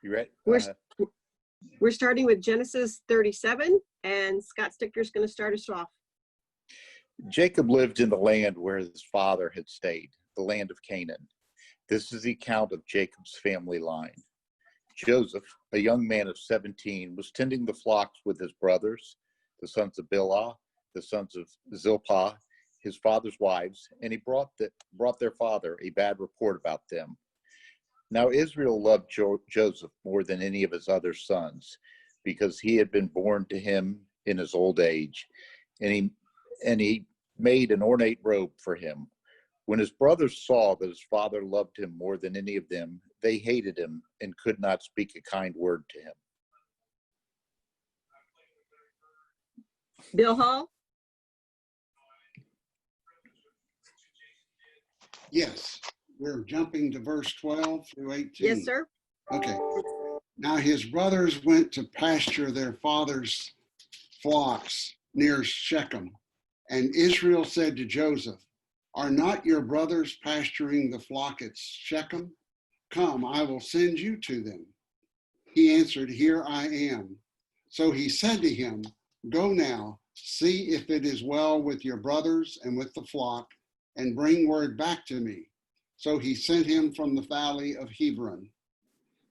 You ready? We're, we're starting with Genesis 37, and Scott Sticker's going to start us off. Jacob lived in the land where his father had stayed, the land of Canaan. This is the account of Jacob's family line. Joseph, a young man of 17, was tending the flocks with his brothers, the sons of Bilhah, the sons of Zilpah, his father's wives, and he brought their father a bad report about them. Now Israel loved Joseph more than any of his other sons, because he had been born to him in his old age, and he made an ornate robe for him. When his brothers saw that his father loved him more than any of them, they hated him and could not speak a kind word to him. Bilhah? Yes, we're jumping to verse 12 through 18. Yes, sir. Okay. Now his brothers went to pasture their father's flocks near Shechem. And Israel said to Joseph, "Are not your brothers pasturing the flock at Shechem? Come, I will send you to them." He answered, "Here I am." So he said to him, "Go now, see if it is well with your brothers and with the flock, and bring word back to me." So he sent him from the valley of Hebron.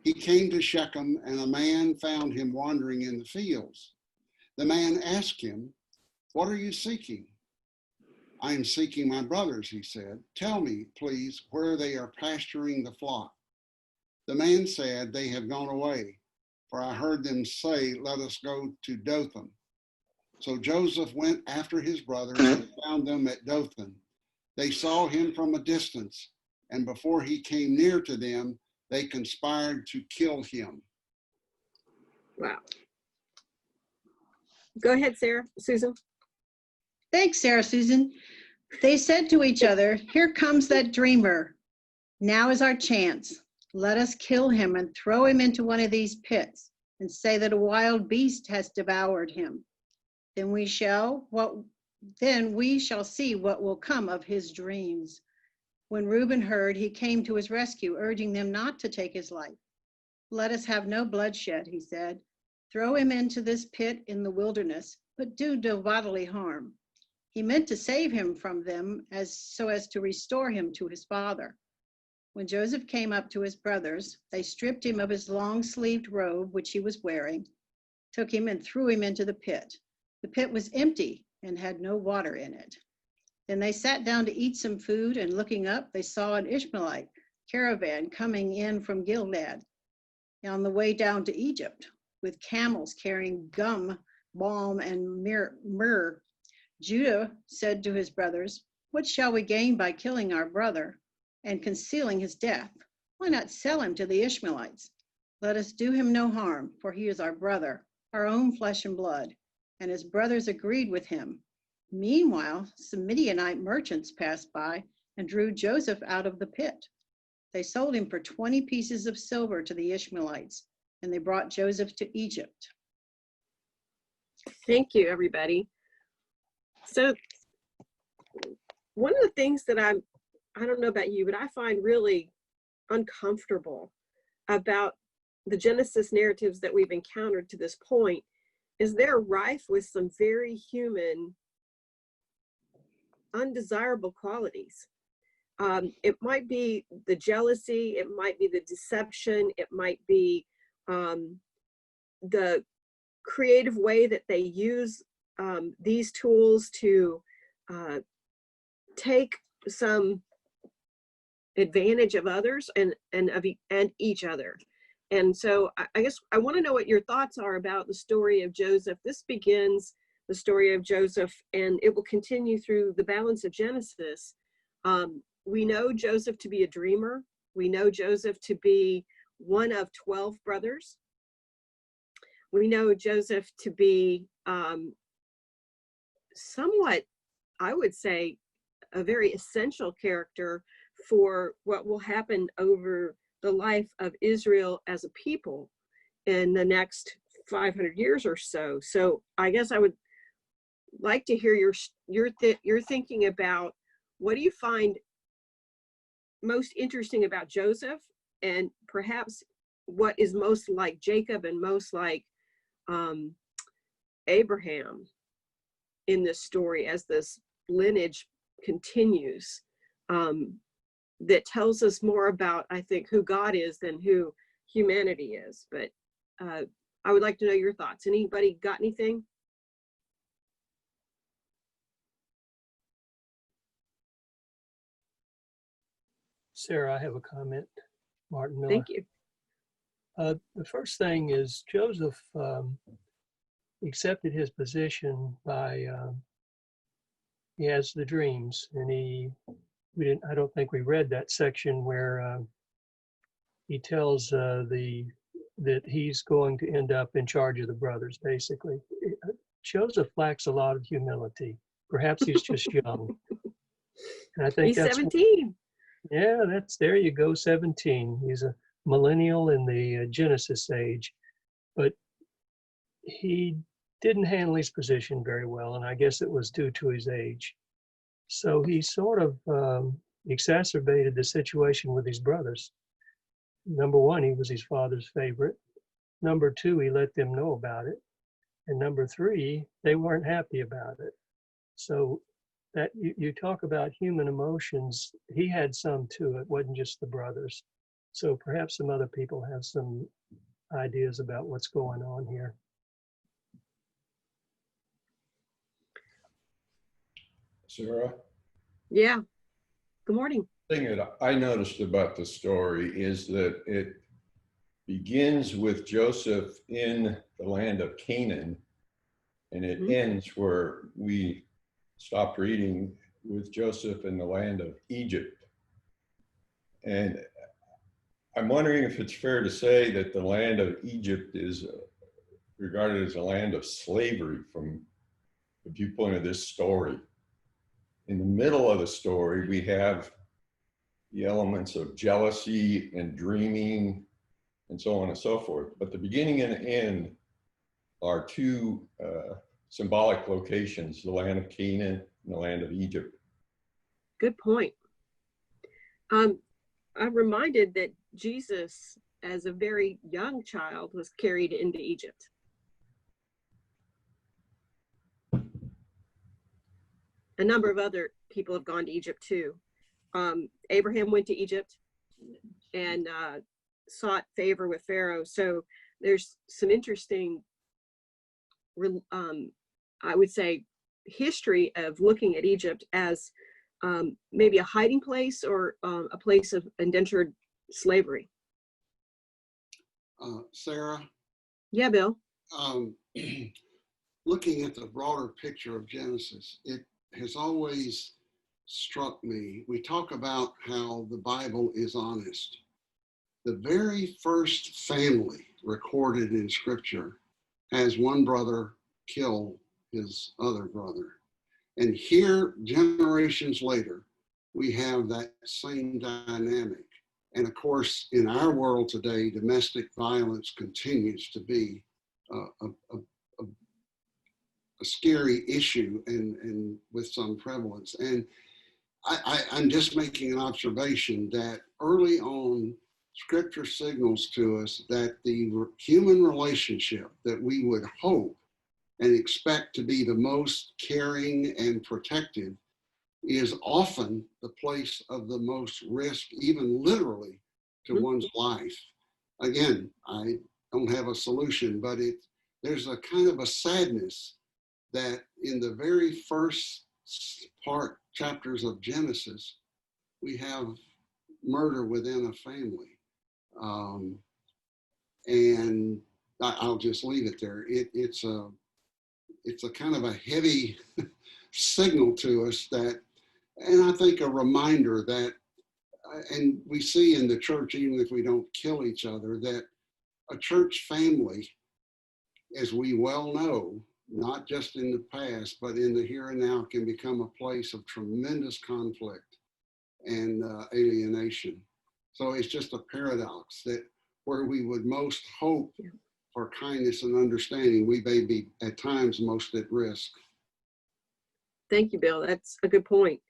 He came to Shechem, and a man found him wandering in the fields. The man asked him, "What are you seeking?" "I am seeking my brothers," he said. "Tell me, please, where they are pasturing the flock." The man said, "They have gone away, for I heard them say, 'Let us go to Dothan.'" So Joseph went after his brothers and found them at Dothan. They saw him from a distance, and before he came near to them, they conspired to kill him. Wow. Go ahead, Susan. Thanks, Sarah Susan. They said to each other, "Here comes that dreamer. Now is our chance. Let us kill him and throw him into one of these pits and say that a wild beast has devoured him. Then we shall see what will come of his dreams." When Reuben heard, he came to his rescue, urging them not to take his life. "Let us have no bloodshed," he said. "Throw him into this pit in the wilderness, but do no bodily harm." He meant to save him from them so as to restore him to his father. When Joseph came up to his brothers, they stripped him of his long-sleeved robe, which he was wearing, took him and threw him into the pit. The pit was empty and had no water in it. Then they sat down to eat some food, and looking up, they saw an Ishmaelite caravan coming in from Gilead on the way down to Egypt, with camels carrying gum, balm, and myrrh. Judah said to his brothers, "What shall we gain by killing our brother and concealing his death? Why not sell him to the Ishmaelites? Let us do him no harm, for he is our brother, our own flesh and blood." And his brothers agreed with him. Meanwhile, some Midianite merchants passed by and drew Joseph out of the pit. They sold him for 20 pieces of silver to the Ishmaelites, and they brought Joseph to Egypt. Thank you, everybody. So one of the things that I don't know about you, but I find really uncomfortable about the Genesis narratives that we've encountered to this point is they're rife with some very human, undesirable qualities. It might be the jealousy, it might be the deception, it might be the creative way that they use these tools to take some advantage of others and each other. And so I guess I want to know what your thoughts are about the story of Joseph. This begins the story of Joseph, and it will continue through the balance of Genesis. We know Joseph to be a dreamer. We know Joseph to be one of 12 brothers. We know Joseph to be somewhat, I would say, a very essential character for what will happen over the life of Israel as a people in the next 500 years or so. So I guess I would like to hear your thinking about what do you find most interesting about Joseph, and perhaps what is most like Jacob and most like Abraham in this story as this lineage continues, that tells us more about, I think, who God is than who humanity is. But I would like to know your thoughts. Anybody got anything? Sarah, I have a comment. Martin Miller. Thank you. The first thing is Joseph accepted his position by he has the dreams, and I don't think we read that section where he tells that he's going to end up in charge of the brothers. Basically, Joseph lacks a lot of humility. Perhaps he's just young, and I think He's that's 17. Yeah, there you go, 17. He's a millennial in the Genesis age, but he didn't handle his position very well, and I guess it was due to his age. So he sort of exacerbated the situation with his brothers. Number one, he was his father's favorite. Number two, he let them know about it. And number three, they weren't happy about it. So that you talk about human emotions, he had some too. It wasn't just the brothers. So perhaps some other people have some ideas about what's going on here. Sarah? Yeah. Good morning. The thing that I noticed about the story is that it begins with Joseph in the land of Canaan, and it ends where we stopped reading with Joseph in the land of Egypt. And I'm wondering if it's fair to say that the land of Egypt is regarded as a land of slavery from the viewpoint of this story. In the middle of the story, we have the elements of jealousy and dreaming and so on and so forth. But the beginning and end are two symbolic locations, the land of Canaan and the land of Egypt. Good point. I'm reminded that Jesus, as a very young child, was carried into Egypt. A number of other people have gone to Egypt too. Abraham went to Egypt and sought favor with Pharaoh. So there's some interesting, I would say, history of looking at Egypt as maybe a hiding place or a place of indentured slavery. Sarah? Yeah, Bill. Looking at the broader picture of Genesis, it has always struck me. We talk about how the Bible is honest. The very first family recorded in Scripture has one brother kill his other brother. And here, generations later, we have that same dynamic. And of course, in our world today, domestic violence continues to be a scary issue and with some prevalence. And I'm just making an observation that early on, Scripture signals to us that the human relationship that we would hope and expect to be the most caring and protective is often the place of the most risk, even literally, to one's life. Again, I don't have a solution, but there's a kind of a sadness that in the very first chapters of Genesis, we have murder within a family. And I'll just leave it there. It's a kind of a heavy signal to us that, and I think a reminder that, and we see in the church, even if we don't kill each other, that a church family, as we well know, not just in the past, but in the here and now, can become a place of tremendous conflict and alienation. So it's just a paradox that where we would most hope for kindness and understanding, we may be at times most at risk. Thank you, Bill. That's a good point.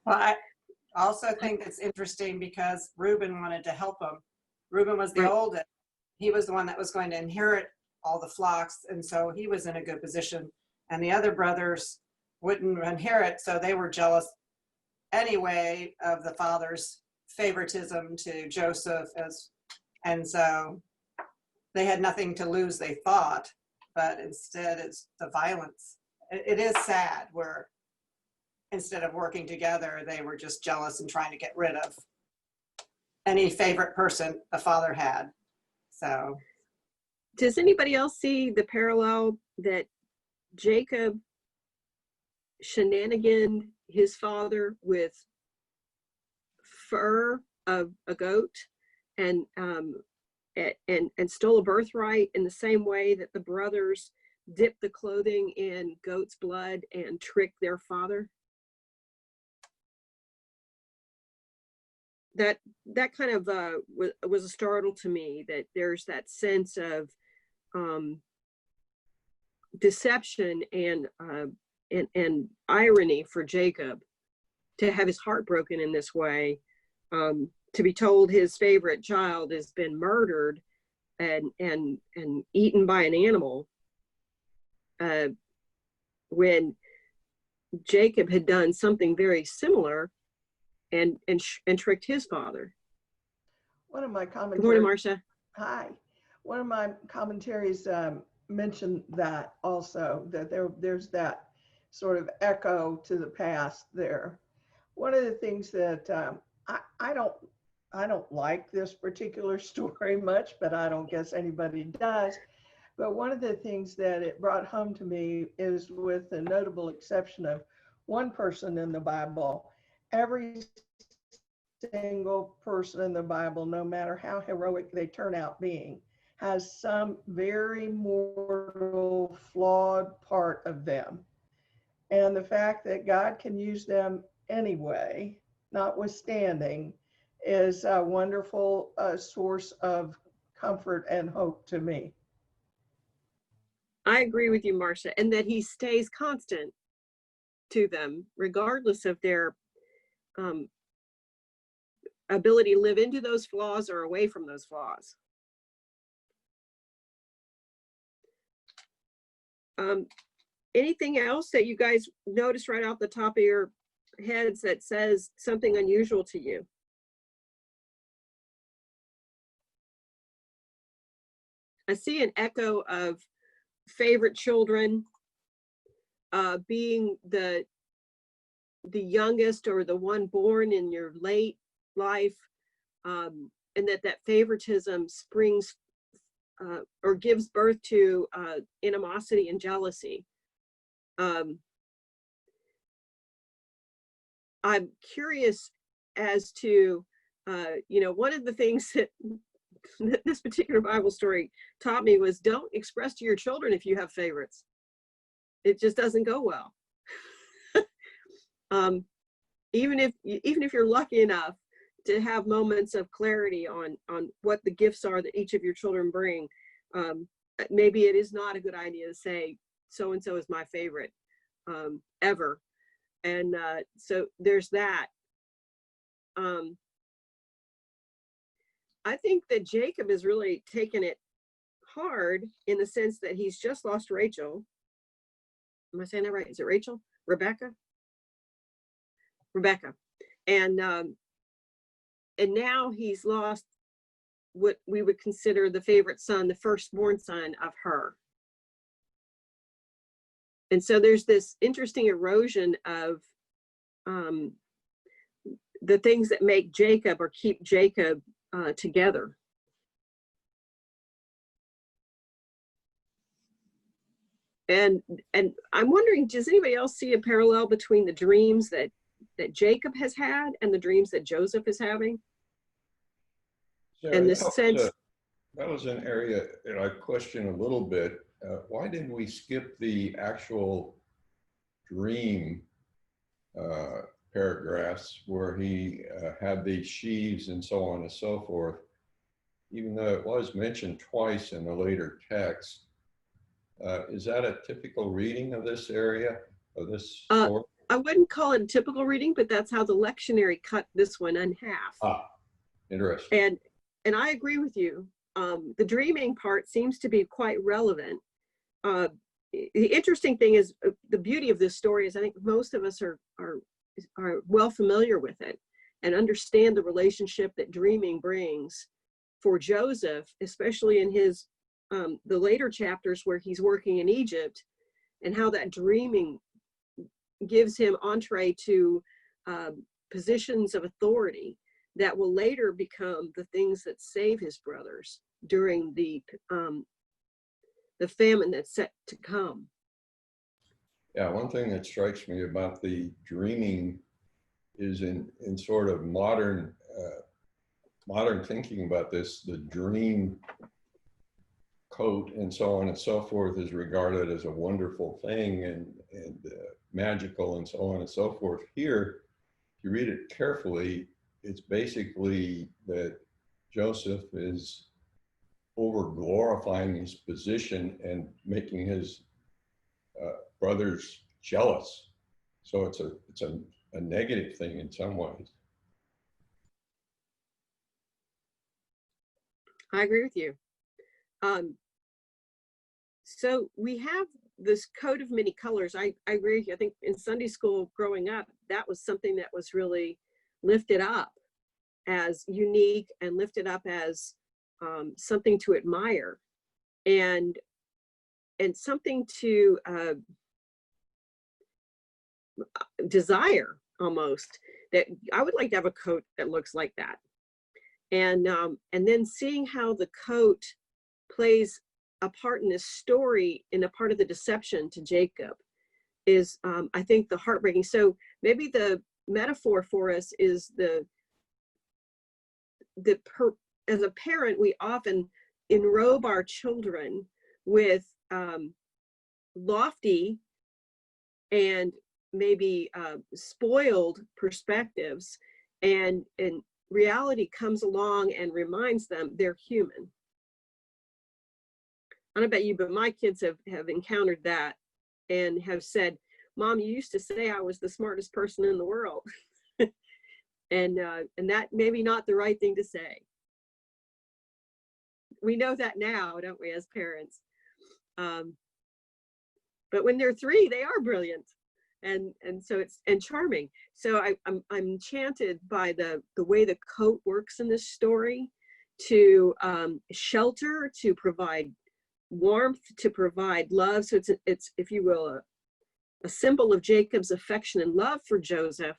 Well, I also think it's interesting because Reuben wanted to help him. Reuben was the Right. oldest. He was the one that was going to inherit all the flocks, and so he was in a good position. And the other brothers wouldn't inherit, so they were jealous anyway of the father's favoritism to Joseph, and so they had nothing to lose, they thought, but instead it's the violence. It is sad where instead of working together, they were just jealous and trying to get rid of any favorite person the father had. So Does anybody else see the parallel that Jacob shenaniganed his father with fur of a goat and stole a birthright in the same way that the brothers dipped the clothing in goat's blood and tricked their father? That kind of was a startle to me, that there's that sense of deception and irony for Jacob to have his heart broken in this way, to be told his favorite child has been murdered and eaten by an animal, when Jacob had done something very similar and tricked his father. One of my Good morning, commentaries, Marcia. hi. One of my commentaries mentioned that also, that there's that sort of echo to the past there. One of the things that I don't like this particular story much, but I don't guess anybody does. But one of the things that it brought home to me is, with the notable exception of one person in the Bible, every single person in the Bible, no matter how heroic they turn out being, has some very mortal, flawed part of them. And the fact that God can use them anyway, notwithstanding, is a wonderful source of comfort and hope to me. I agree with you, Marcia, and that he stays constant to them, regardless of their ability to live into those flaws or away from those flaws. Anything else that you guys notice right off the top of your heads that says something unusual to you? I see an echo of favorite children being the youngest or the one born in your late life, and that favoritism springs or gives birth to animosity and jealousy. I'm curious as to, one of the things that this particular Bible story taught me was, don't express to your children if you have favorites. It just doesn't go well. Even if you're lucky enough to have moments of clarity on what the gifts are that each of your children bring, maybe it is not a good idea to say so-and-so is my favorite ever. And so there's that. I think that Jacob has really taken it hard in the sense that he's just lost Rachel. Am I saying that right? Is it Rachel? Rebecca. And now he's lost what we would consider the favorite son, the firstborn son of her. And so there's this interesting erosion of the things that make Jacob or keep Jacob together. And I'm wondering, does anybody else see a parallel between the dreams that Jacob has had and the dreams that Joseph is having? Sarah, And the sense, that was an area that I question a little bit. Why didn't we skip the actual dream paragraphs where he had these sheaves and so on and so forth, even though it was mentioned twice in the later text? Is that a typical reading of this area, of this story? I wouldn't call it a typical reading, but that's how the lectionary cut this one in half. Ah, interesting. And I agree with you. The dreaming part seems to be quite relevant. The interesting thing is the beauty of this story is I think most of us are well familiar with it and understand the relationship that dreaming brings for Joseph, especially in his the later chapters where he's working in Egypt, and how that dreaming gives him entree to positions of authority that will later become the things that save his brothers during the famine that's set to come. Yeah, one thing that strikes me about the dreaming is in sort of modern thinking about this, the dream coat and so on and so forth is regarded as a wonderful thing and magical and so on and so forth. Here, if you read it carefully, it's basically that Joseph is over glorifying his position and making his brothers jealous. So it's a negative thing in some ways. I agree with you. So we have this coat of many colors. I agree with you. I think in Sunday school growing up, that was something that was really lifted up as unique and lifted up as something to admire and something to desire almost, that I would like to have a coat that looks like that. And then seeing how the coat plays a part in this story, in a part of the deception to Jacob, is I think the heartbreaking. So maybe the metaphor for us is as a parent, we often enrobe our children with lofty and maybe spoiled perspectives, and reality comes along and reminds them they're human. I don't know about you, but my kids have encountered that and have said, "Mom, you used to say I was the smartest person in the world." and that maybe not the right thing to say. We know that now, don't we, as parents? But when they're 3, they are brilliant, and so it's charming. So I'm enchanted by the way the coat works in this story to shelter, to provide warmth, to provide love. So it's if you will, a symbol of Jacob's affection and love for Joseph,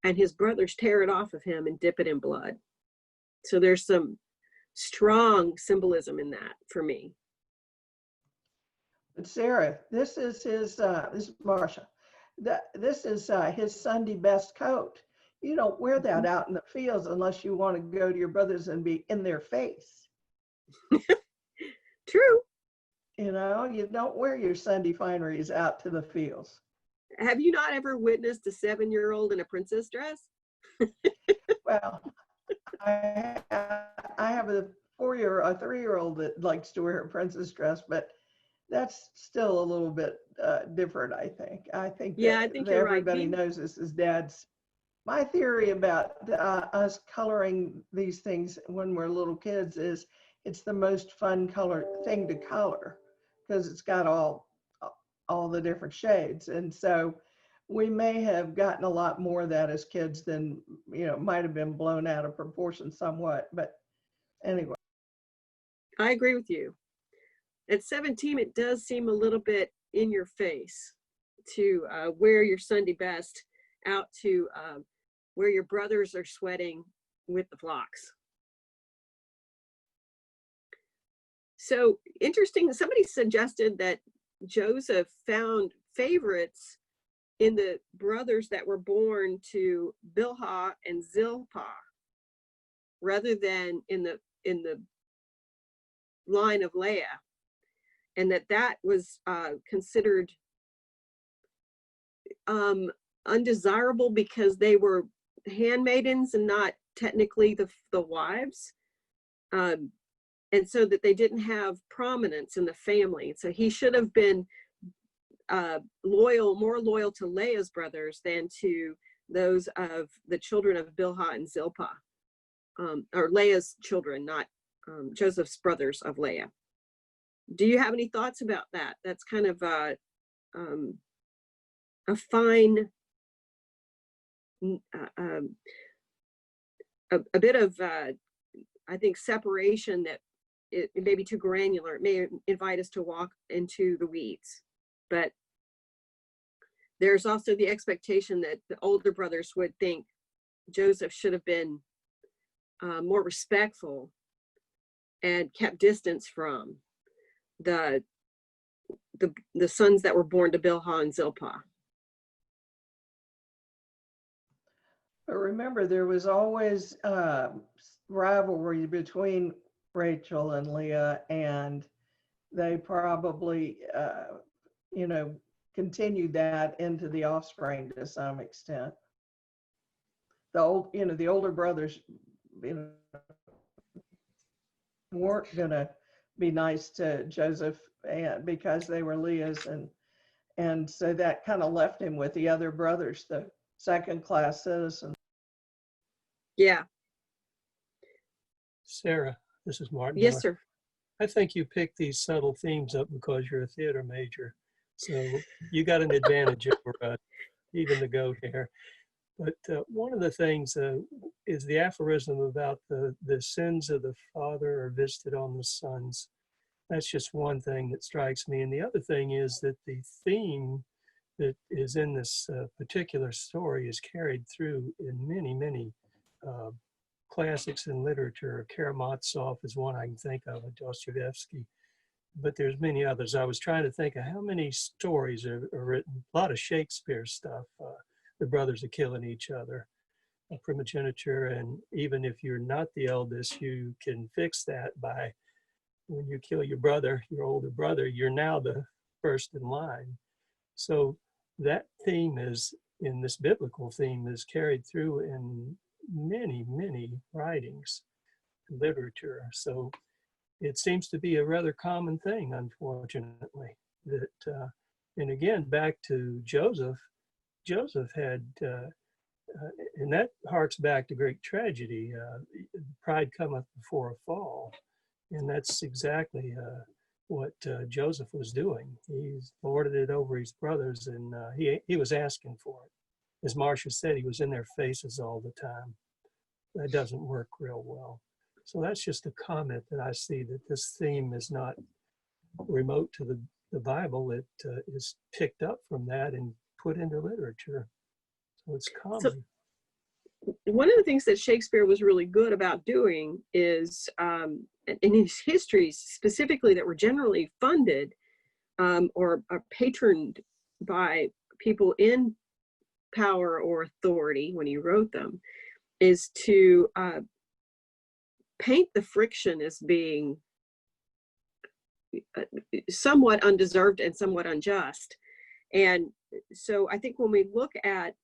and his brothers tear it off of him and dip it in blood. So there's some strong symbolism in that for me. But Sarah, this is his, this is Marcia. This is his Sunday best coat. You don't wear that out in the fields unless you want to go to your brothers and be in their face. True. You know, you don't wear your Sunday fineries out to the fields. Have you not ever witnessed a 7-year-old in a princess dress? Well, I have a 3-year-old that likes to wear a princess dress, but that's still a little bit different, I think. I think Yeah, I think you're right. everybody knows this is Dad's. My theory about us coloring these things when we're little kids is it's the most fun thing to color because it's got all the different shades. And so we may have gotten a lot more of that as kids than, might have been blown out of proportion somewhat. But anyway. I agree with you. At 17, it does seem a little bit in your face to wear your Sunday best out to where your brothers are sweating with the flocks. So interesting, somebody suggested that Joseph found favorites in the brothers that were born to Bilhah and Zilpah, rather than in the line of Leah, and that was considered undesirable because they were handmaidens and not technically the wives, and so that they didn't have prominence in the family. So he should have been more loyal to Leah's brothers than to those of the children of Bilhah and Zilpah, or Leah's children, not Joseph's brothers of Leah. Do you have any thoughts about that? That's kind of a fine, a bit of, I think, separation that it may be too granular. It may invite us to walk into the weeds. But there's also the expectation that the older brothers would think Joseph should have been more respectful and kept distance from the sons that were born to Bilhah and Zilpah. But remember, there was always rivalry between Rachel and Leah, and they probably, continued that into the offspring to some extent. The older brothers, weren't gonna be nice to Joseph, and because they were Leah's, and so that kind of left him with the other brothers, the second-class citizens. Yeah. Sarah, this is Martin. Yes, sir. I think you picked these subtle themes up because you're a theater major. So you got an advantage over even the goat here. But one of the things is the aphorism about the sins of the father are visited on the sons. That's just one thing that strikes me. And the other thing is that the theme that is in this particular story is carried through in many, many classics in literature. Karamazov is one I can think of, and Dostoevsky, but there's many others. I was trying to think of how many stories are written. A lot of Shakespeare stuff. The brothers are killing each other, primogeniture, and even if you're not the eldest, you can fix that by when you kill your brother, your older brother, you're now the first in line. So that theme is, in this biblical theme, is carried through in many, many writings, literature. So it seems to be a rather common thing, unfortunately, that, and again, back to Joseph had, and that harks back to great tragedy, pride cometh before a fall. And that's exactly what Joseph was doing. He's lorded it over his brothers, and he was asking for it. As Marcia said, he was in their faces all the time. That doesn't work real well. So that's just a comment that I see, that this theme is not remote to the Bible. It is picked up from that and put into literature. So it's common. So one of the things that Shakespeare was really good about doing is, in his histories specifically that were generally funded or patroned by people in power or authority when he wrote them, is to paint the friction as being somewhat undeserved and somewhat unjust. And so I think when we look at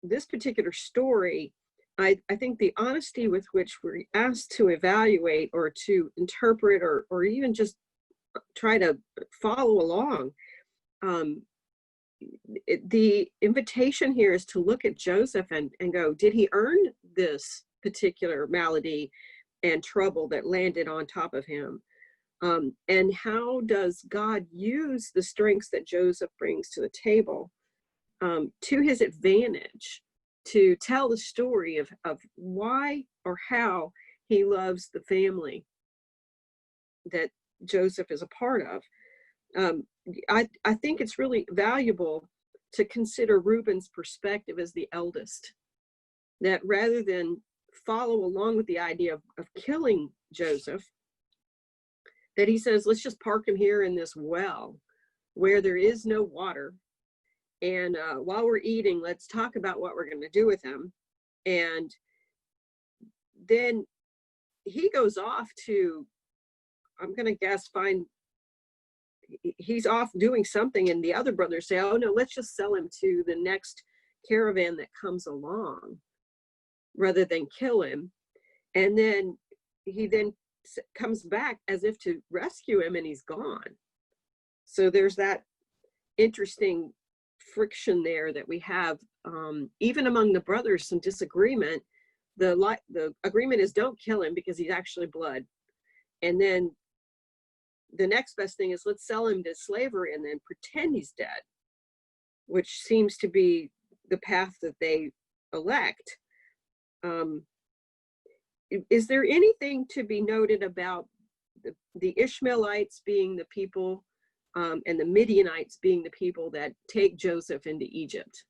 this particular story, I think the honesty with which we're asked to evaluate or to interpret or even just try to follow along, the invitation here is to look at Joseph and go, did he earn this particular malady and trouble that landed on top of him? And how does God use the strengths that Joseph brings to the table to his advantage to tell the story of why or how he loves the family that Joseph is a part of? I think it's really valuable to consider Reuben's perspective as the eldest, that rather than follow along with the idea of killing Joseph, that he says, let's just park him here in this well where there is no water. And while we're eating, let's talk about what we're going to do with him. And then he goes off to, I'm going to guess, he's off doing something. And the other brothers say, oh no, let's just sell him to the next caravan that comes along rather than kill him. And then he then comes back as if to rescue him, and he's gone. So there's that interesting friction there that we have, even among the brothers, some disagreement. The agreement is don't kill him because he's actually blood. And then the next best thing is let's sell him to slavery and then pretend he's dead, which seems to be the path that they elect. Is there anything to be noted about the Ishmaelites being the people and the Midianites being the people that take Joseph into Egypt?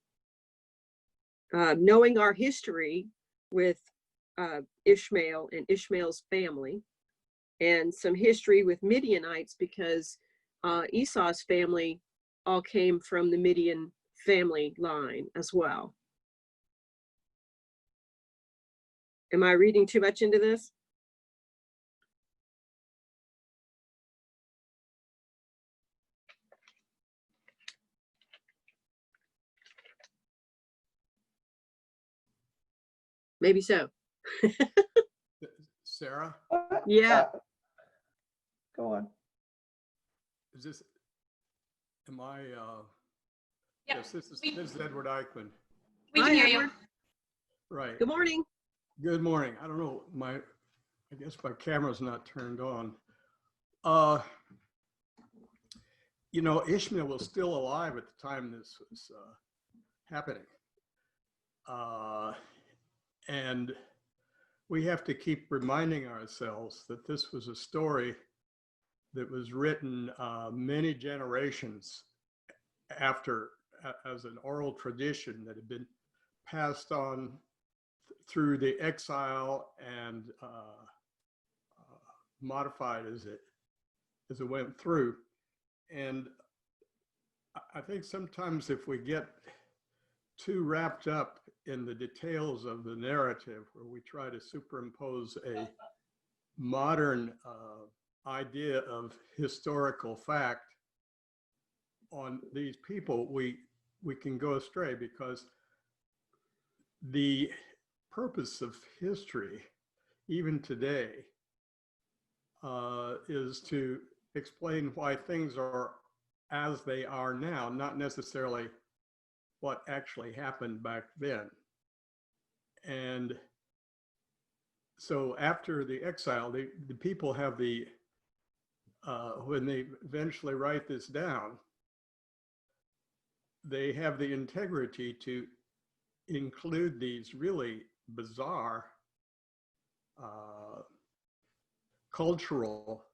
Knowing our history with Ishmael and Ishmael's family, and some history with Midianites, because Esau's family all came from the Midian family line as well. Am I reading too much into this? Maybe so. Sarah, Yeah. Go on. is this, am I, Yep, yes, this is we- Edward Eichmann. We Hi, can hear you. Edward. Right. Good morning. Good morning. I don't know, I guess my camera's not turned on. You know, Ishmael was still alive at the time this was happening. And we have to keep reminding ourselves that this was a story that was written many generations after, as an oral tradition that had been passed on through the exile and modified as it went through. And I think sometimes if we get too wrapped up in the details of the narrative, where we try to superimpose a modern idea of historical fact on these people, we can go astray, because the purpose of history, even today, is to explain why things are as they are now, not necessarily what actually happened back then. And so after the exile, the people have the, when they eventually write this down, they have the integrity to include these really bizarre cultural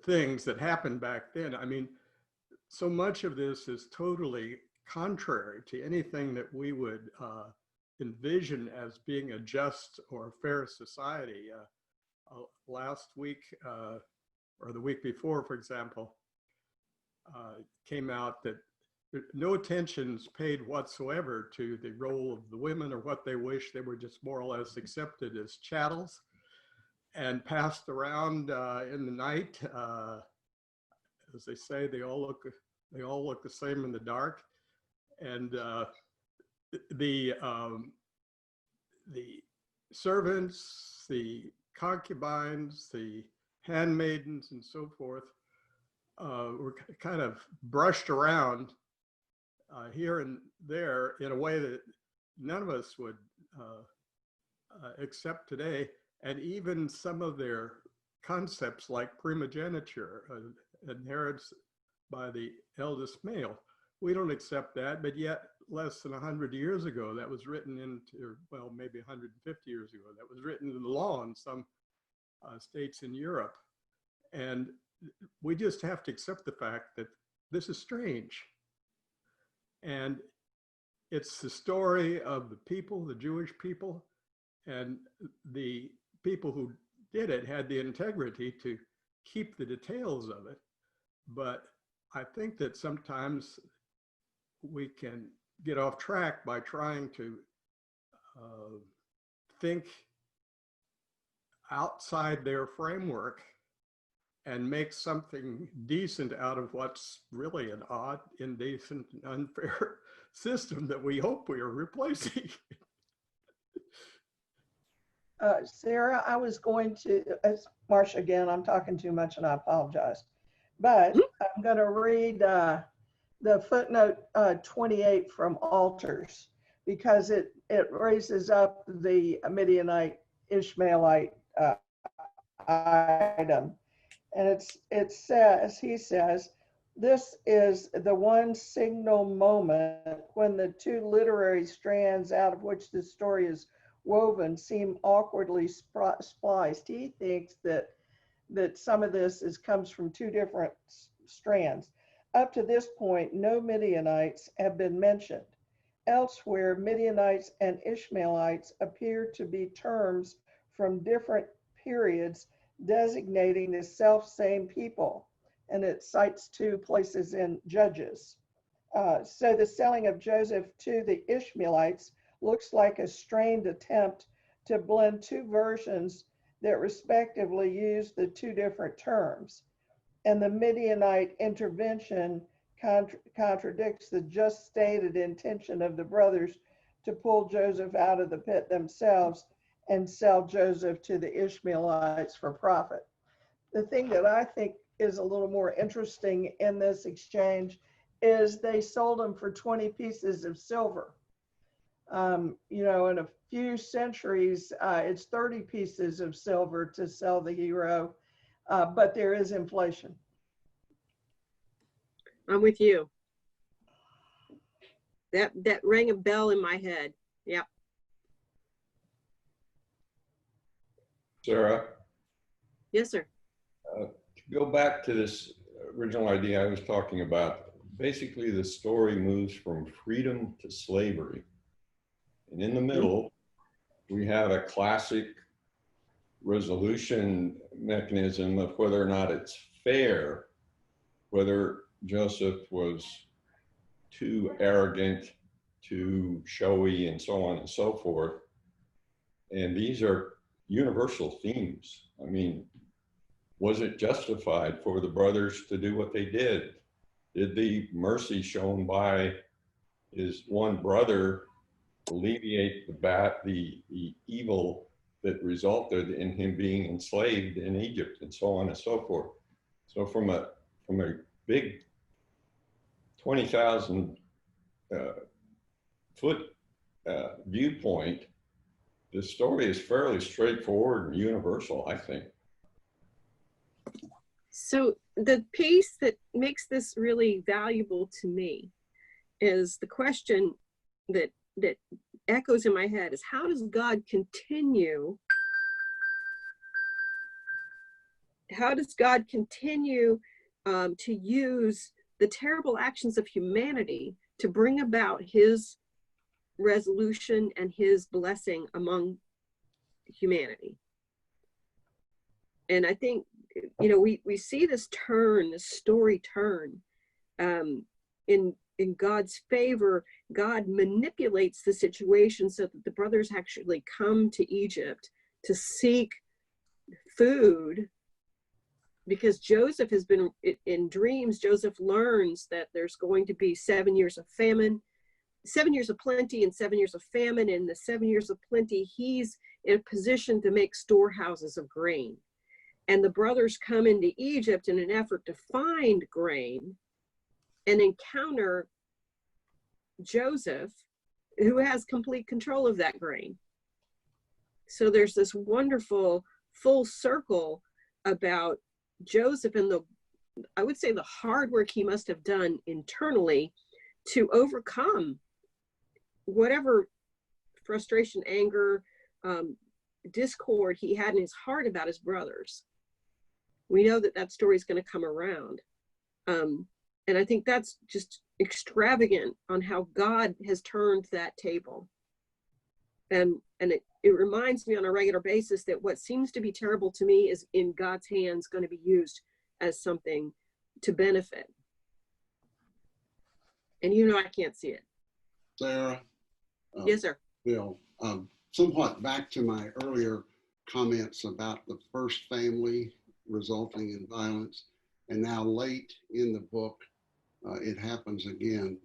things that happened back then. I mean, so much of this is totally contrary to anything that we would envision as being a just or fair society. Last week, or the week before, for example, came out that no attention is paid whatsoever to the role of the women or what they wish. They were just more or less accepted as chattels and passed around in the night. As they say, they all look the same in the dark. And the servants, the concubines, the handmaidens, and so forth were kind of brushed around here and there in a way that none of us would accept today. And even some of their concepts like primogeniture, inherits by the eldest male, we don't accept that, but yet less than 100 years ago, that was written into, well, maybe 150 years ago, that was written into the law in some states in Europe. And we just have to accept the fact that this is strange. And it's the story of the people, the Jewish people, and the people who did it had the integrity to keep the details of it. But I think that sometimes we can get off track by trying to think outside their framework and make something decent out of what's really an odd, indecent, and unfair system that we hope we are replacing. Sarah, I was going to, it's Marcia again, I'm talking too much and I apologize. But I'm going to read the footnote 28 from Altars, because it raises up the Midianite Ishmaelite item. And it says, he says, this is the one signal moment when the two literary strands out of which the story is woven seem awkwardly spliced. He thinks that some of this comes from two different strands. Up to this point, no Midianites have been mentioned. Elsewhere, Midianites and Ishmaelites appear to be terms from different periods designating the self-same people, and it cites two places in Judges. So the selling of Joseph to the Ishmaelites looks like a strained attempt to blend two versions that respectively use the two different terms. And the Midianite intervention contradicts the just stated intention of the brothers to pull Joseph out of the pit themselves and sell Joseph to the Ishmaelites for profit. The thing that I think is a little more interesting in this exchange is they sold him for 20 pieces of silver. You know, in a few centuries, it's 30 pieces of silver to sell the hero, but there is inflation. I'm with you. That rang a bell in my head. Yep. Sarah, Yes, sir. to go back to this original idea I was talking about, basically the story moves from freedom to slavery. And in the middle, we have a classic resolution mechanism of whether or not it's fair, whether Joseph was too arrogant, too showy, and so on and so forth. And these are universal themes. I mean, was it justified for the brothers to do what they did? Did the mercy shown by his one brother alleviate the evil that resulted in him being enslaved in Egypt, and so on and so forth? So from a big 20,000 foot viewpoint, the story is fairly straightforward and universal, I think. So the piece that makes this really valuable to me is the question that echoes in my head is, how does God continue to use the terrible actions of humanity to bring about his resolution and his blessing among humanity? And I think, you know, we see this story turn in God's favor. God manipulates the situation so that the brothers actually come to Egypt to seek food, because Joseph has been in dreams. Joseph learns that there's going to be 7 years of famine, 7 years of plenty and 7 years of famine. In the 7 years of plenty, he's in a position to make storehouses of grain. And the brothers come into Egypt in an effort to find grain and encounter Joseph, who has complete control of that grain. So there's this wonderful full circle about Joseph and I would say the hard work he must have done internally to overcome whatever frustration, anger, discord he had in his heart about his brothers. We know that story is going to come around. And I think that's just extravagant on how God has turned that table. And it reminds me on a regular basis that what seems to be terrible to me is in God's hands going to be used as something to benefit. And you know, I can't see it. Sarah? Yes, sir. Bill, somewhat back to my earlier comments about the first family resulting in violence, and now late in the book, it happens again.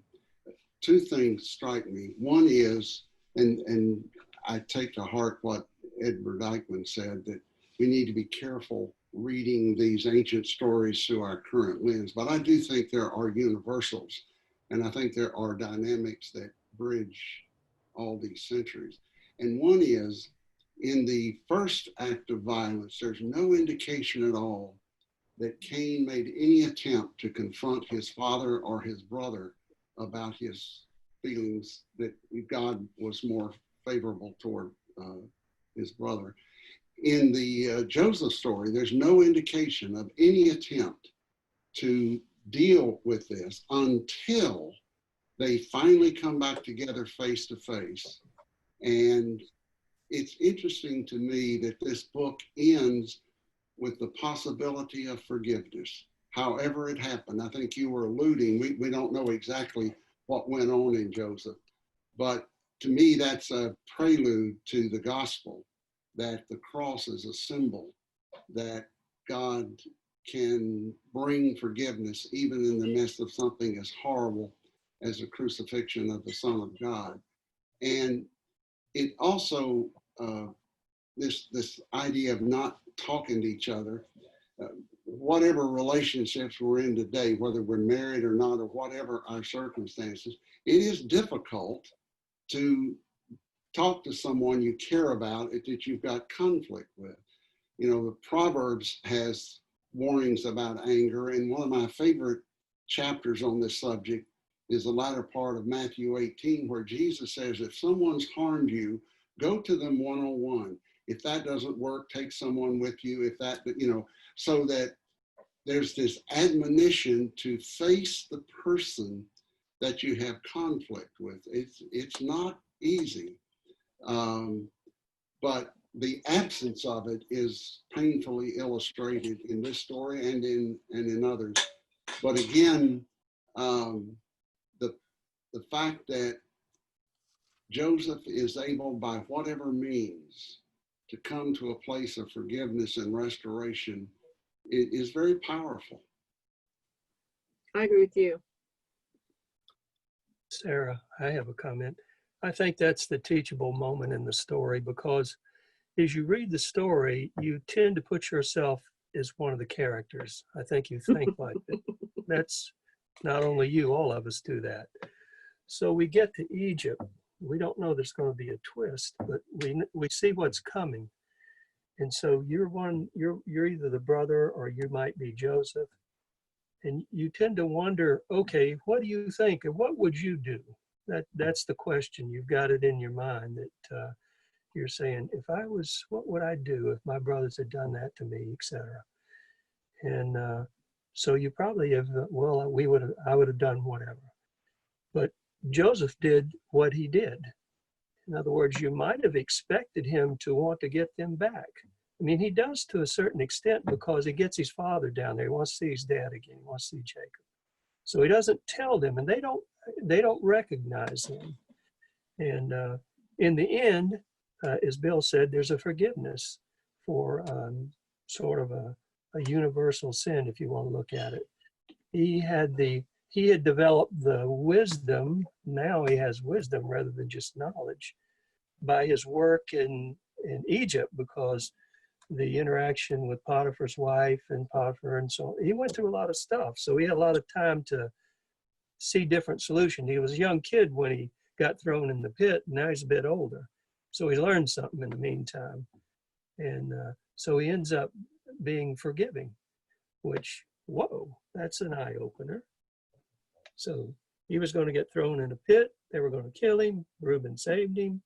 Two things strike me. One is, and I take to heart what Edward Eichmann said, that we need to be careful reading these ancient stories through our current lens. But I do think there are universals, and I think there are dynamics that bridge all these centuries. And one is, in the first act of violence, there's no indication at all that Cain made any attempt to confront his father or his brother about his feelings that God was more favorable toward his brother. In the Joseph story, there's no indication of any attempt to deal with this until they finally come back together face to face. And it's interesting to me that this book ends with the possibility of forgiveness, however it happened. I think you were alluding, we don't know exactly what went on in Joseph, but to me, that's a prelude to the gospel, that the cross is a symbol that God can bring forgiveness even in the midst of something as horrible as the crucifixion of the Son of God. And it also, this idea of not talking to each other, whatever relationships we're in today, whether we're married or not, or whatever our circumstances, it is difficult to talk to someone you care about that you've got conflict with. You know, the Proverbs has warnings about anger, and one of my favorite chapters on this subject is the latter part of Matthew 18, where Jesus says, if someone's harmed you, go to them one-on-one. If that doesn't work, take someone with you. If that, you know, so that there's this admonition to face the person that you have conflict with. It's not easy, but the absence of it is painfully illustrated in this story and in others. But again, the fact that Joseph is able, by whatever means, to come to a place of forgiveness and restoration is very powerful. I agree with you. Sarah, I have a comment. I think that's the teachable moment in the story, because as you read the story, you tend to put yourself as one of the characters. I think you think like that. That's not only you, all of us do that. So we get to Egypt. We don't know there's going to be a twist, but we see what's coming. And so you're either the brother or you might be Joseph. And you tend to wonder, okay, what do you think? And what would you do? That's the question. You've got it in your mind that you're saying, if I was, what would I do if my brothers had done that to me, etc. And so you probably have, well, I would have done whatever. But Joseph did what he did. In other words, you might have expected him to want to get them back. I mean, he does to a certain extent, because he gets his father down there. He wants to see his dad again. He wants to see Jacob. So he doesn't tell them, and they don't recognize him. And in the end, as Bill said, there's a forgiveness for sort of a universal sin, if you want to look at it. He had developed the wisdom. Now he has wisdom rather than just knowledge by his work in Egypt, because the interaction with Potiphar's wife and Potiphar and so on, he went through a lot of stuff. So he had a lot of time to see different solutions. He was a young kid when he got thrown in the pit. Now he's a bit older. So he learned something in the meantime. And so he ends up being forgiving, which, whoa, that's an eye opener. So he was going to get thrown in a pit. They were going to kill him. Reuben saved him,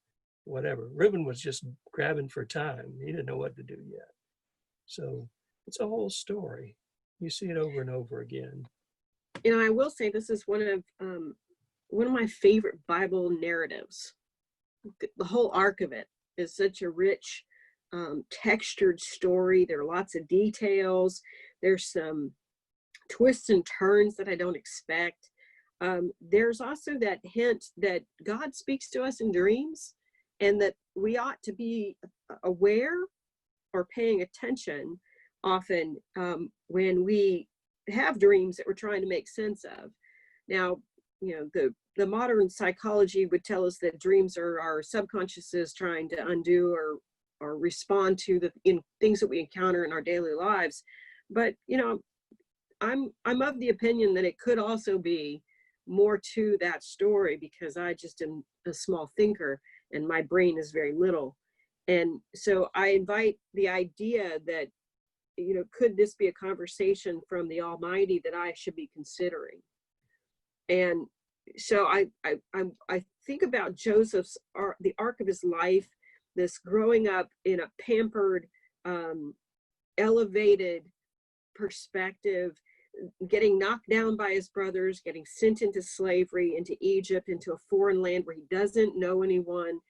whatever. Reuben was just grabbing for time. He didn't know what to do yet. So it's a whole story. You see it over and over again. You know, I will say this is one of my favorite Bible narratives. The whole arc of it is such a rich, textured story. There are lots of details. There's some twists and turns that I don't expect. There's also that hint that God speaks to us in dreams, and that we ought to be aware or paying attention often when we have dreams that we're trying to make sense of. Now, you know, the modern psychology would tell us that dreams are our subconsciouses trying to undo or respond to the things that we encounter in our daily lives. But I'm of the opinion that it could also be more to that story, because I just am a small thinker and my brain is very little. And so I invite the idea that, could this be a conversation from the Almighty that I should be considering? And so I think about Joseph's the arc of his life, this growing up in a pampered, elevated perspective, getting knocked down by his brothers, getting sent into slavery, into Egypt, into a foreign land where he doesn't know anyone.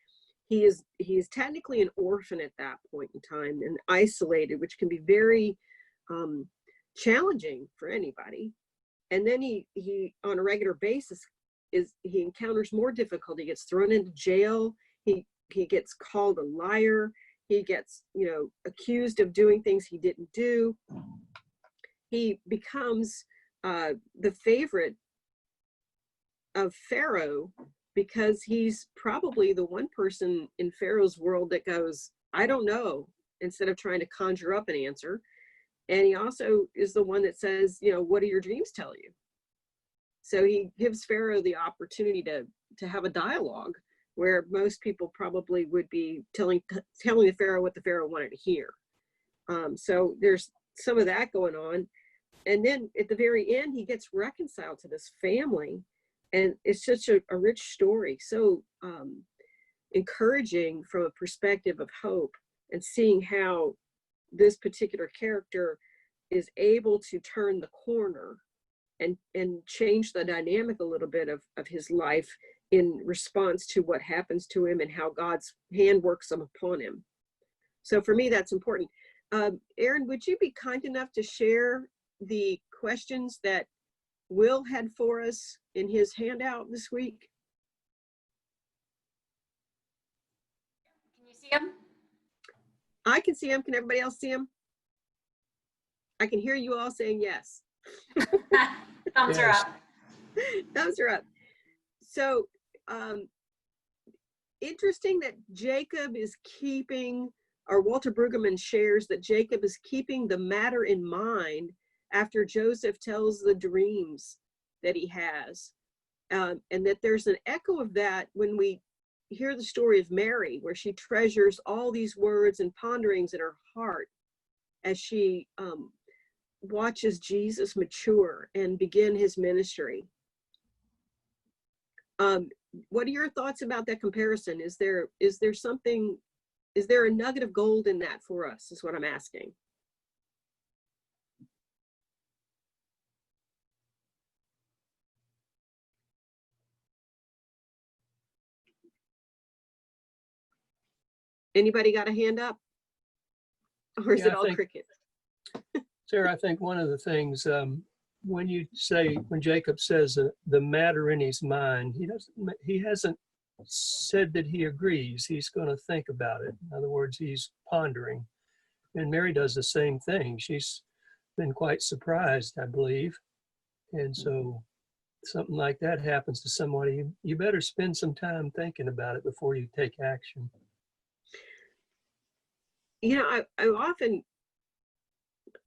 He is technically an orphan at that point in time, and isolated, which can be very challenging for anybody. And then he on a regular basis he encounters more difficulty. He gets thrown into jail. He gets called a liar. He gets accused of doing things he didn't do. He becomes the favorite of Pharaoh, because he's probably the one person in Pharaoh's world that goes, I don't know, instead of trying to conjure up an answer. And he also is the one that says, what do your dreams tell you? So he gives Pharaoh the opportunity to have a dialogue, where most people probably would be telling the Pharaoh what the Pharaoh wanted to hear. So there's some of that going on. And then at the very end, he gets reconciled to this family. And it's such a rich story, so encouraging from a perspective of hope, and seeing how this particular character is able to turn the corner and change the dynamic a little bit of his life in response to what happens to him, and how God's hand works upon him. So for me, that's important. Aaron, would you be kind enough to share the questions that Will had for us in his handout this week? Can you see him? I can see him. Can everybody else see him? I can hear you all saying yes. Thumbs are Yes. up. Thumbs are up. So interesting that Jacob is keeping, or Walter Brueggemann shares that Jacob is keeping the matter in mind after Joseph tells the dreams that he has. And that there's an echo of that when we hear the story of Mary, where she treasures all these words and ponderings in her heart as she watches Jesus mature and begin his ministry. What are your thoughts about that comparison? Is there a nugget of gold in that for us, is what I'm asking. Anybody got a hand up? Or is Yeah, it I all think- cricket? Sarah, I think one of the things, when Jacob says the matter in his mind, he hasn't said that he agrees. He's going to think about it. In other words, he's pondering. And Mary does the same thing. She's been quite surprised, I believe. And so something like that happens to somebody, you better spend some time thinking about it before you take action.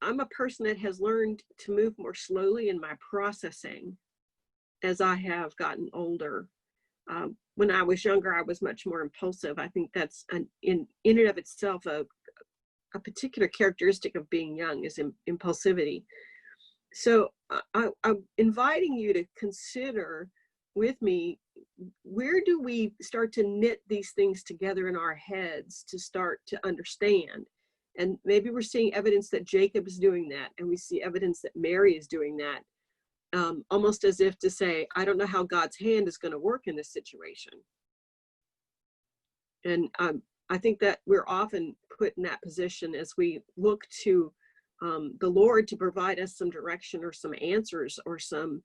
I'm a person that has learned to move more slowly in my processing as I have gotten older. When I was younger, I was much more impulsive. I think that's in and of itself a particular characteristic of being young, is impulsivity. So I'm inviting you to consider with me, where do we start to knit these things together in our heads to start to understand? And maybe we're seeing evidence that Jacob is doing that, and we see evidence that Mary is doing that, almost as if to say, I don't know how God's hand is going to work in this situation. And I think that we're often put in that position as we look to the Lord to provide us some direction or some answers or some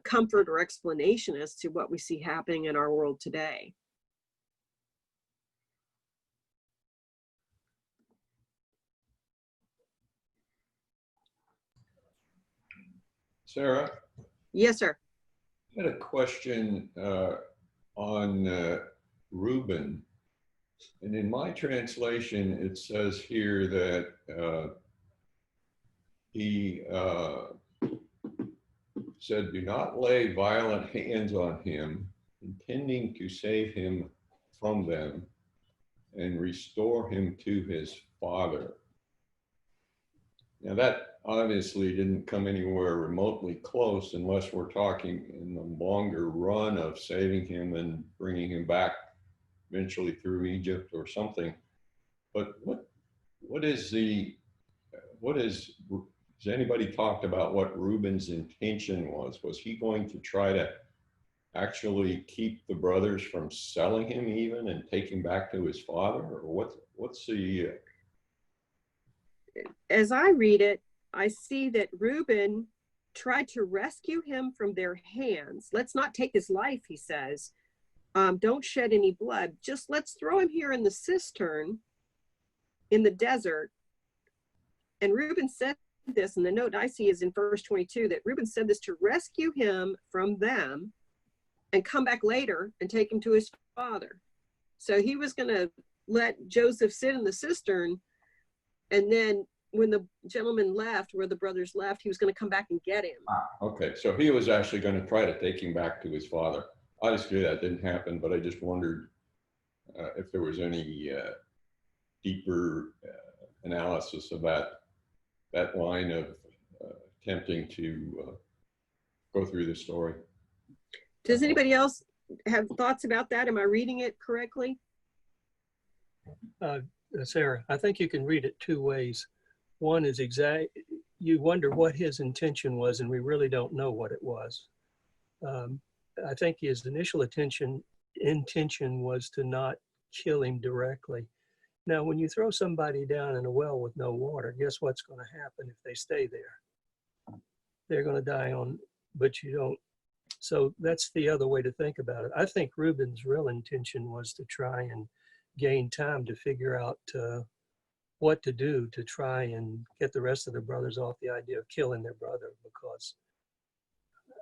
comfort or explanation as to what we see happening in our world today. Sarah, Yes, sir. I had a question on Reuben. And in my translation, it says here that he said, "Do not lay violent hands on him, intending to save him from them and restore him to his father." Now that obviously didn't come anywhere remotely close unless we're talking in the longer run of saving him and bringing him back eventually through Egypt or something. But has anybody talked about what Reuben's intention was? Was he going to try to actually keep the brothers from selling him even and take him back to his father? Or what's the... As I read it, I see that Reuben tried to rescue him from their hands. Let's not take his life, he says. Don't shed any blood. Just let's throw him here in the cistern in the desert. And Reuben said this, and the note I see is in verse 22, that Reuben said this to rescue him from them and come back later and take him to his father. So he was going to let Joseph sit in the cistern, and then when the gentleman left, where the brothers left, he was going to come back and get him. Okay, so he was actually going to try to take him back to his father. Obviously that didn't happen, but I just wondered if there was any deeper analysis of that line of attempting to go through the story. Does anybody else have thoughts about that? Am I reading it correctly? Sarah, I think you can read it two ways. One is you wonder what his intention was, and we really don't know what it was. I think his initial intention was to not kill him directly. Now, when you throw somebody down in a well with no water, guess what's going to happen if they stay there? They're going to die but you don't. So that's the other way to think about it. I think Reuben's real intention was to try and gain time to figure out what to do to try and get the rest of the brothers off the idea of killing their brother, because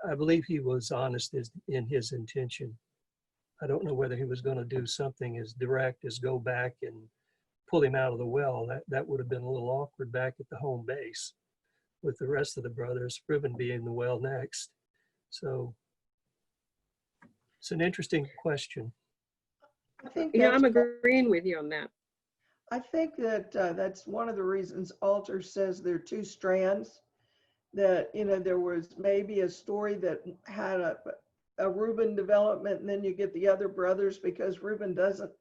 I believe he was honest in his intention. I don't know whether he was going to do something as direct as go back and pull him out of the well. That would have been a little awkward back at the home base with the rest of the brothers, Reuben being in the well next. So it's an interesting question. I think Yeah, I'm that's, agreeing with you on that. I think that that's one of the reasons Alter says there are two strands. That, you know, there was maybe a story that had a Reuben development, and then you get the other brothers, because Reuben doesn't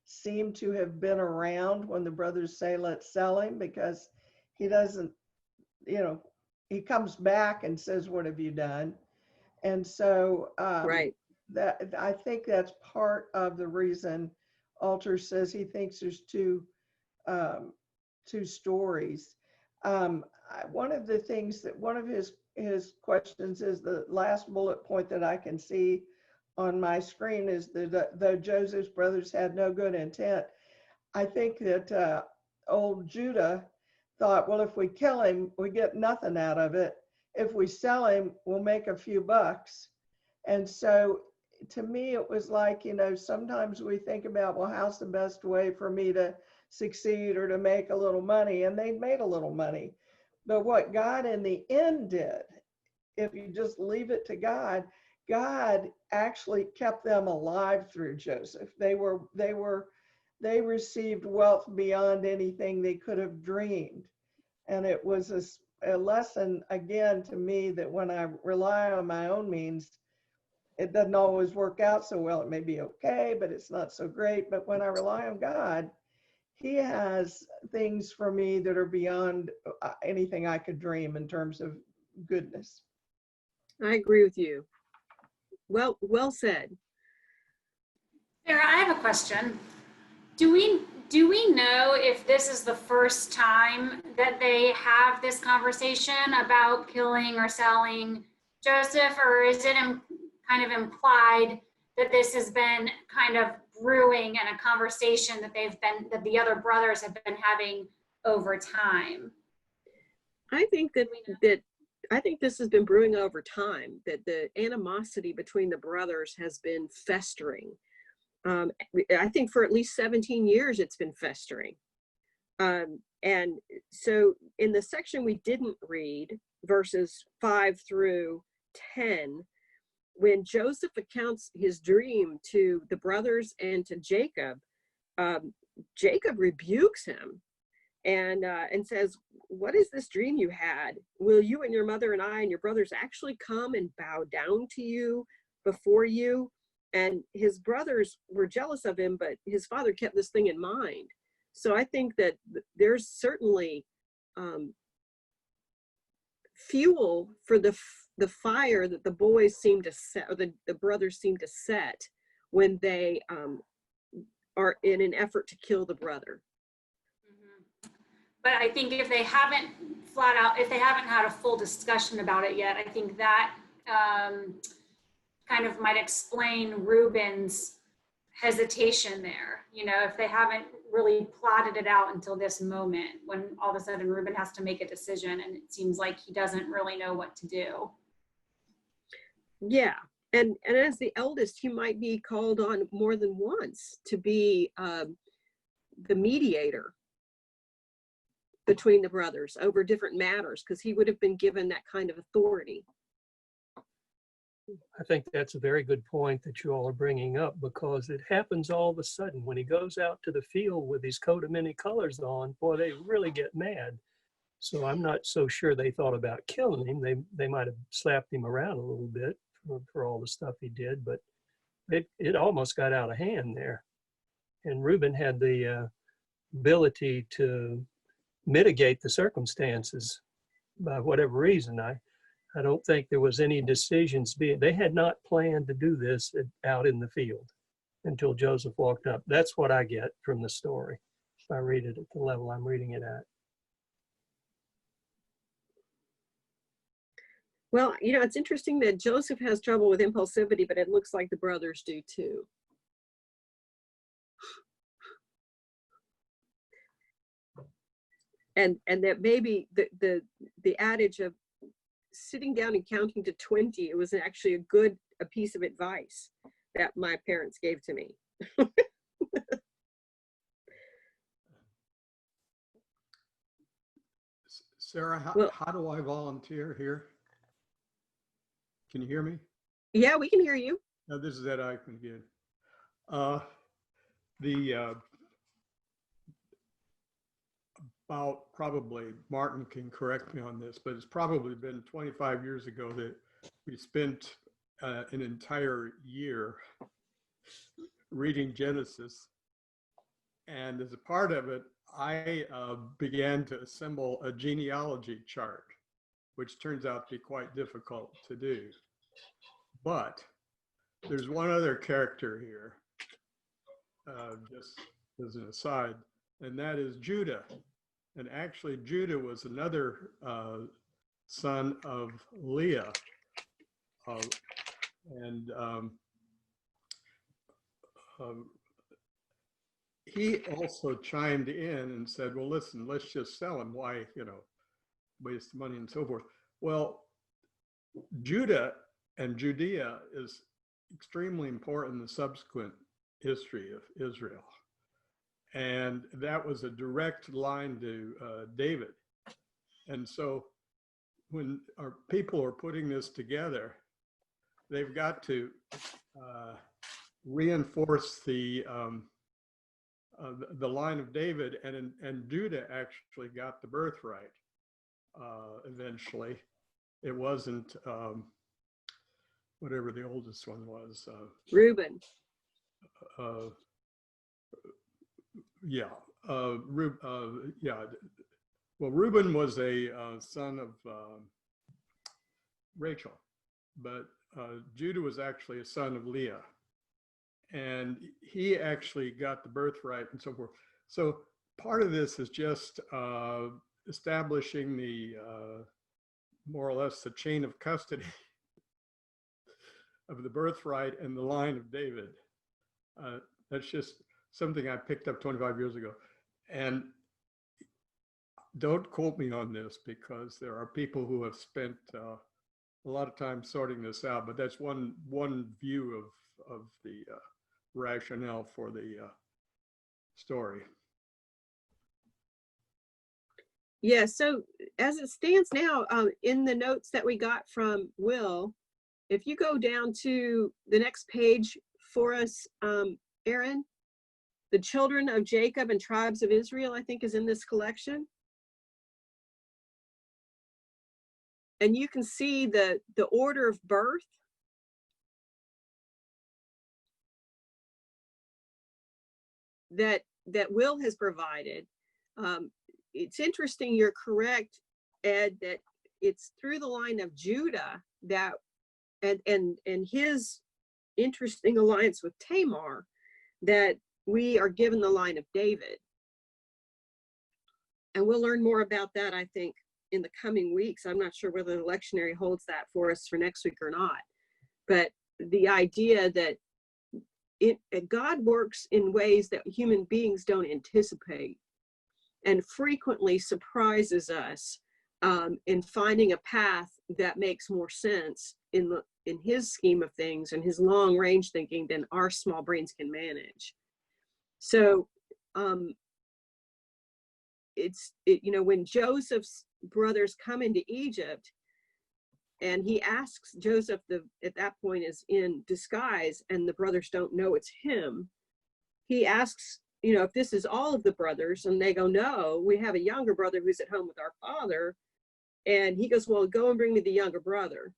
seem to have been around when the brothers say, let's sell him, because he doesn't, you know, he comes back and says, what have you done? And so Right. that, I think that's part of the reason Alter says he thinks there's two stories. One of the things that one of his questions is, the last bullet point that I can see on my screen is that though Joseph's brothers had no good intent. I think that old Judah thought, well, if we kill him, we get nothing out of it. If we sell him, we'll make a few bucks. And so to me, it was like, you know, sometimes we think about, well, how's the best way for me to succeed or to make a little money? And they made a little money. But what God in the end did, if you just leave it to God, God actually kept them alive through Joseph. They received wealth beyond anything they could have dreamed. And it was a lesson, again, to me, that when I rely on my own means, it doesn't always work out so well. It may be okay, but it's not so great. But when I rely on God, He has things for me that are beyond anything I could dream in terms of goodness. I agree with you. Well said. Sarah, I have a question. Do we know if this is the first time that they have this conversation about killing or selling Joseph, or is it kind of implied that this has been kind of brewing and a conversation that the other brothers have been having over time? I think that this has been brewing over time, that the animosity between the brothers has been festering. I think for at least 17 years it's been festering. And so in the section we didn't read, verses 5 through 10, when Joseph accounts his dream to the brothers and to Jacob, Jacob rebukes him and says, "What is this dream you had? Will you and your mother and I and your brothers actually come and bow down to you before you?" And his brothers were jealous of him, but his father kept this thing in mind. So I think that there's certainly fuel for the fire that the boys seem to set, or the brothers seem to set when they are in an effort to kill the brother. But I think if they haven't if they haven't had a full discussion about it yet, I think that kind of might explain Reuben's hesitation there. You know, if they haven't really plotted it out until this moment, when all of a sudden Reuben has to make a decision and it seems like he doesn't really know what to do. Yeah, and as the eldest, he might be called on more than once to be the mediator between the brothers over different matters, because he would have been given that kind of authority. I think that's a very good point that you all are bringing up, because it happens all of a sudden when he goes out to the field with his coat of many colors on. Boy, they really get mad. So I'm not so sure they thought about killing him. They might have slapped him around a little bit for all the stuff he did, but it almost got out of hand there. And Reuben had the ability to mitigate the circumstances by whatever reason. I don't think there was any decisions they had not planned to do this out in the field until Joseph walked up. That's what I get from the story, if I read it at the level I'm reading it at. Well, you know, it's interesting that Joseph has trouble with impulsivity, but it looks like the brothers do too. And that maybe the adage of sitting down and counting to 20, it was actually a piece of advice that my parents gave to me. Sarah, how do I volunteer here? Can you hear me? Yeah, we can hear you. No, this is Ed Eichmann again. About probably, Martin can correct me on this, but it's probably been 25 years ago that we spent an entire year reading Genesis. And as a part of it, I began to assemble a genealogy chart, which turns out to be quite difficult to do. But there's one other character here, just as an aside, and that is Judah. And actually, Judah was another son of Leah. He also chimed in and said, well, listen, let's just sell him. Why, waste money and so forth. Well, Judah and Judea is extremely important in the subsequent history of Israel. And that was a direct line to David. And so when our people are putting this together, they've got to reinforce the line of David, and Judah actually got the birthright eventually. It wasn't whatever the oldest one was. Reuben. Yeah. Well, Reuben was a son of Rachel, but Judah was actually a son of Leah. And he actually got the birthright and so forth. So part of this is just establishing the more or less the chain of custody of the birthright and the line of David. That's just something I picked up 25 years ago. And don't quote me on this, because there are people who have spent a lot of time sorting this out, but that's one view of the rationale for the story. Yeah, so as it stands now, in the notes that we got from Will, if you go down to the next page for us, Aaron, the children of Jacob and tribes of Israel, I think, is in this collection. And you can see the order of birth. That Will has provided. It's interesting, you're correct, Ed, that it's through the line of Judah that and his interesting alliance with Tamar that we are given the line of David. And we'll learn more about that, I think, in the coming weeks. I'm not sure whether the lectionary holds that for us for next week or not. But the idea that God works in ways that human beings don't anticipate and frequently surprises us in finding a path that makes more sense in his scheme of things and his long range thinking than our small brains can manage. So when Joseph's brothers come into Egypt, and he asks Joseph, at that point is in disguise, and the brothers don't know it's him. He asks, if this is all of the brothers, and they go, no, we have a younger brother who's at home with our father. And he goes, well, go and bring me the younger brother.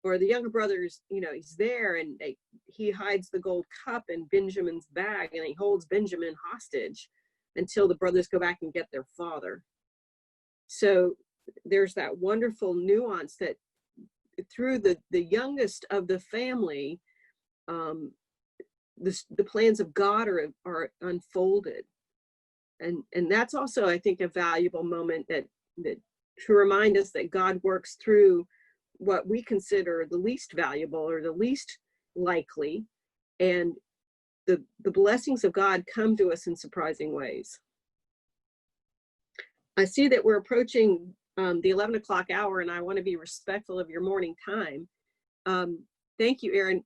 Or the younger brother's, he's there, and he hides the gold cup in Benjamin's bag, and he holds Benjamin hostage until the brothers go back and get their father. So there's that wonderful nuance that through the youngest of the family, the plans of God are unfolded. And that's also, I think, a valuable moment that to remind us that God works through what we consider the least valuable or the least likely. And the blessings of God come to us in surprising ways. I see that we're approaching the 11 o'clock hour, and I want to be respectful of your morning time. Thank you, Aaron.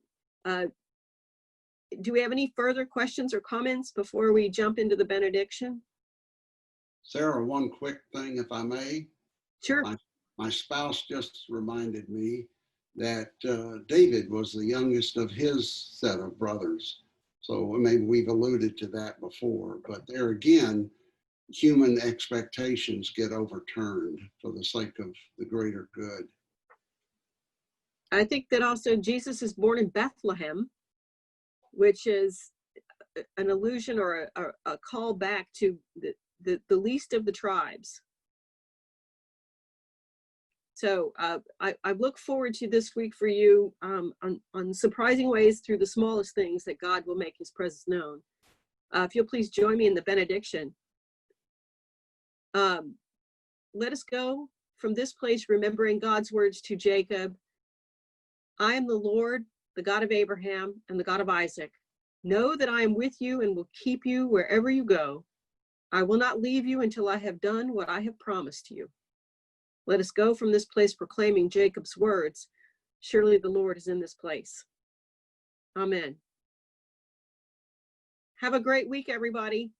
Do we have any further questions or comments before we jump into the benediction? Sarah, one quick thing, if I may. Sure. My spouse just reminded me that David was the youngest of his set of brothers. So maybe we've alluded to that before, but there again, human expectations get overturned for the sake of the greater good. I think that also Jesus is born in Bethlehem, which is an allusion or a call back to the least of the tribes. So I look forward to this week for you on surprising ways through the smallest things that God will make his presence known. If you'll please join me in the benediction. Let us go from this place remembering God's words to Jacob. I am the Lord, the God of Abraham and the God of Isaac. Know that I am with you and will keep you wherever you go. I will not leave you until I have done what I have promised you. Let us go from this place proclaiming Jacob's words. Surely the Lord is in this place. Amen. Have a great week, everybody.